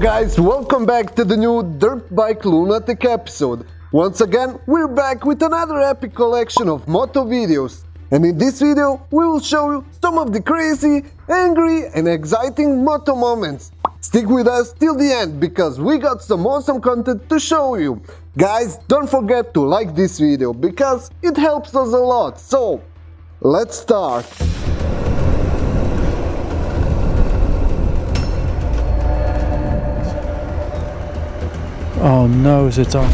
guys, welcome back to the new Dirt Bike Lunatic episode. Once again, we're back with another epic collection of moto videos. And in this video, we will show you some of the crazy, angry and exciting moto moments. Stick with us till the end because we got some awesome content to show you. Guys, don't forget to like this video because it helps us a lot. So, let's start. Oh no, is it on?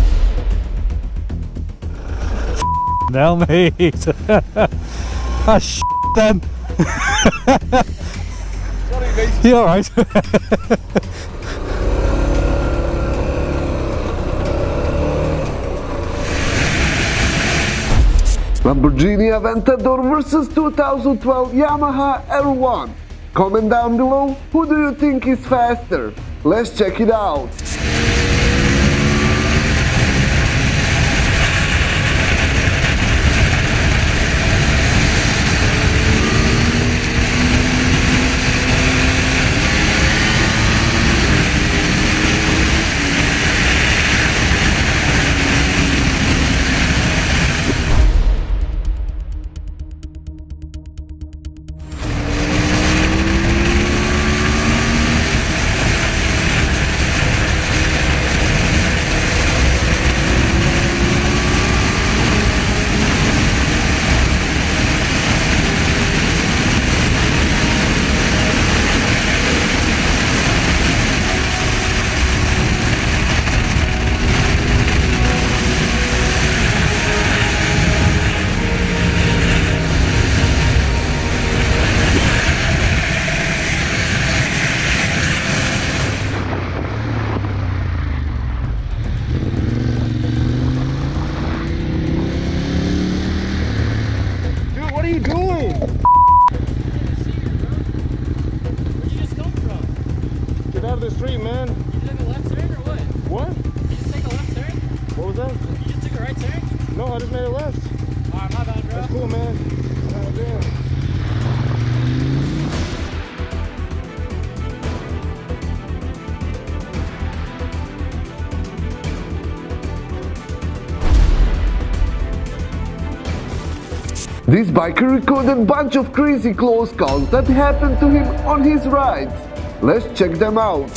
Now mate. Ah then. Sorry mate. You alright? Lamborghini Aventador vs 2012 Yamaha R1. Comment down below, who do you think is faster? Let's check it out. The street, man. You took a left turn or what? What? You just take a left turn? What was that? You just took a right turn? No, I just made a left. Alright, my bad, bro. That's cool, man. This biker recorded a bunch of crazy close calls that happened to him on his rides. Let's check them out.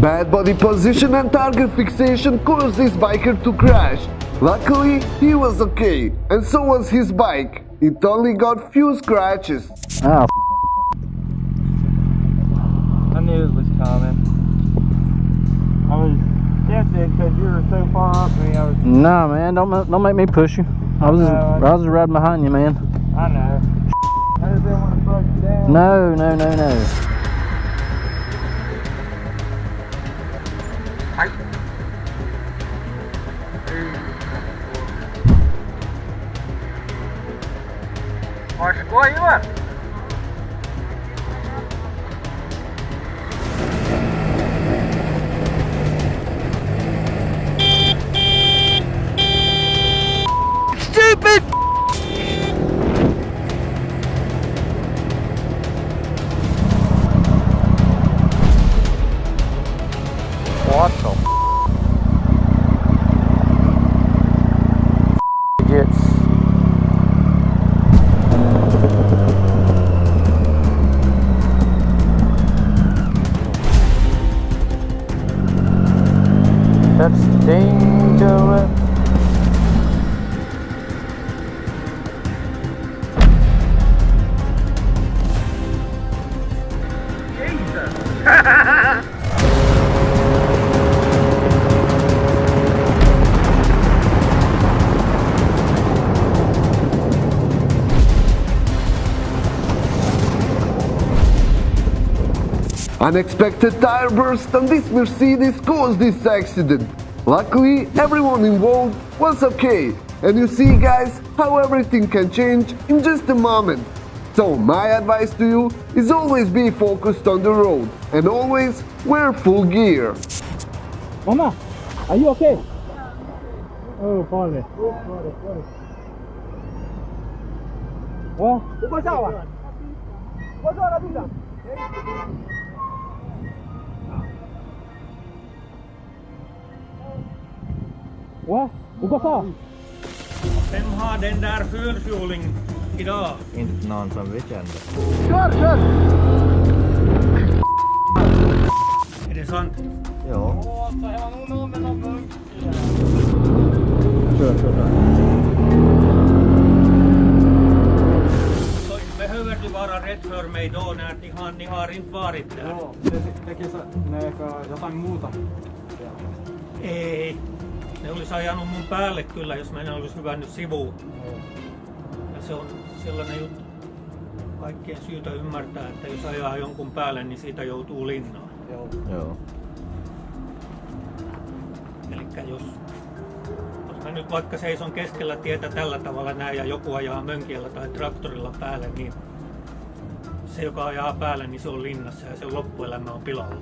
Bad body position and target fixation caused this biker to crash. Luckily, he was okay, and so was his bike. It only got few scratches. Oh, I knew it was coming. I was tempted because you were so far up me. nah, man, don't make me push you. I was just riding behind you, man. I know. I just didn't want to fuck you down. No. Why you up? Stupid! What the gets Unexpected tire burst on this Mercedes caused this accident. Luckily, everyone involved was okay. And you see guys how everything can change in just a moment. So my advice to you is always be focused on the road and always wear full gear. Mama, are you okay? Oh, padre. What? What? Vad sa? Vem har den där fyrhjuling idag? Inte någon som vi kände. Kör! Är det sant? Ja. Kör. Så behöver du vara rädd för mig då när ni har inte varit där? Joo, ne ehkä jotain muuta. Ei. Ne olisi ajanut mun päälle kyllä, jos mä en olisi hyvännyt sivuun. Ja se on sellainen juttu. Kaikkien syytä ymmärtää, että jos ajaa jonkun päälle, niin siitä joutuu linnaan. Joo. Elikkä jos mä nyt vaikka seison keskellä tietä tällä tavalla näin ja joku ajaa mönkiellä tai traktorilla päälle, niin se joka ajaa päälle, niin se on linnassa ja sen loppuelämä on pilalla.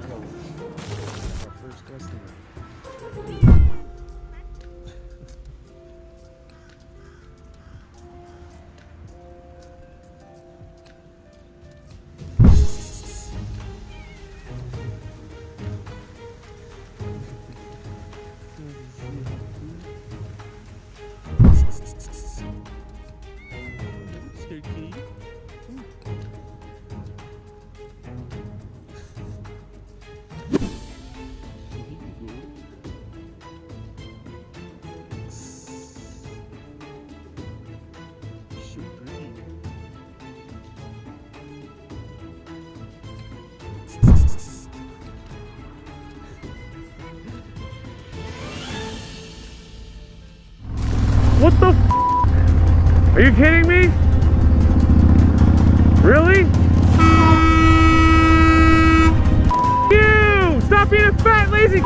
What the f? Are you kidding me? Really? You! Stop being a fat, lazy.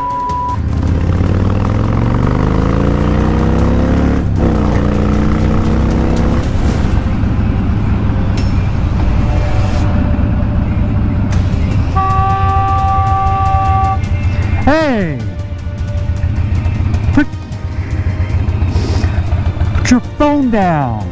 Hey! Put your phone down.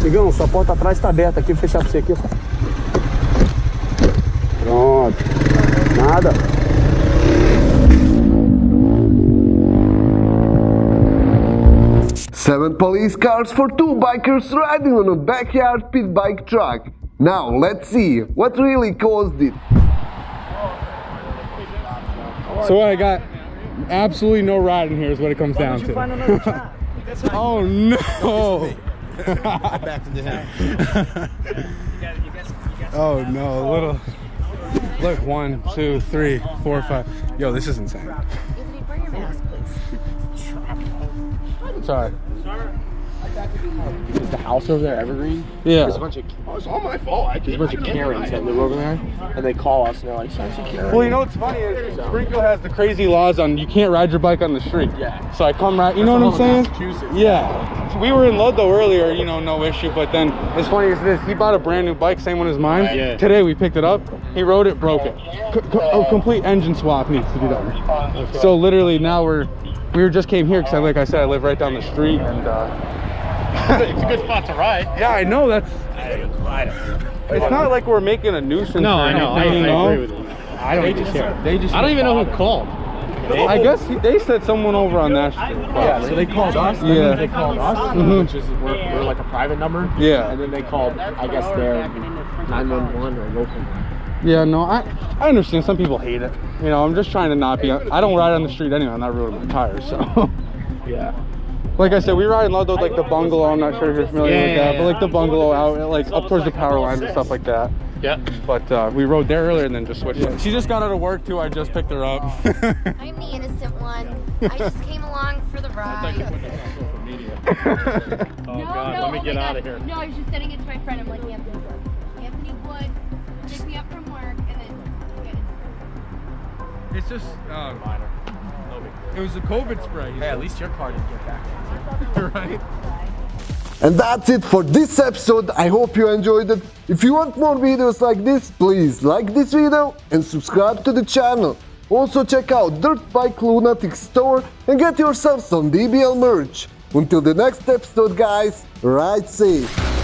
Igão, sua porta atrás está aberta aqui, vou fechar pra você aqui. Pronto. Nada. Seven police cars for two bikers riding on a backyard pit bike track. Now let's see what really caused it. So I got absolutely no ride in here is what it comes down to. Oh no! Back into him. Oh no, little. Look, 1, 2, 3, 4, 5. Yo, this is insane. Anthony, bring your mask, please. Sorry. Is the house over there evergreen? Yeah. There's a bunch of. Oh, it's all my fault. There's a bunch of Karens that live over there, and they call us and they're like, "Sorry, Karen." Well, you know what's funny is Springfield has the crazy laws on you can't ride your bike on the street. Yeah. So I come right. You know what I'm saying? Yeah. So we were in Ludlow earlier. You know, no issue. But then as funny as this, he bought a brand new bike, same one as mine. Yeah. Today we picked it up. He rode it, broke it. A complete engine swap needs to be done. Okay. So literally now we just came here because like I said, I live right down the street and. It's a good spot to ride. Yeah, I know. It's not like we're making a nuisance. No, or I know. anything, I you know? agree with you. I don't even care. They just. I don't even know who called. I guess they said someone over on that street. Yeah, so they called us. That Yeah. means they called us, which is we're like a private number. Yeah. And then they called, I guess, their 911 or local. Yeah, no, I understand. Some people hate it. You know, I'm just trying to not be. I don't ride on the street anyway. I'm not ruining my tires, so. Yeah. Like I said, we ride in Ludlow, like the bungalow. I'm not sure if you're familiar with that, Yeah. but like the bungalow out, like up towards the power lines and stuff like that. Yeah. But we rode there earlier and then just switched. She just got out of work too. I just picked her up. I'm the innocent one. I just came along for the ride. Oh God, let me get out of here. No, I was just sending it to my friend. I'm like, Anthony would pick me up from work and then get it. It's just minor. It was a COVID spray. Hey, at least your car didn't get back. Right? And that's it for this episode. I hope you enjoyed it. If you want more videos like this, please like this video and subscribe to the channel. Also check out Dirt Bike Lunatic store and get yourself some DBL merch. Until the next episode, guys, ride safe.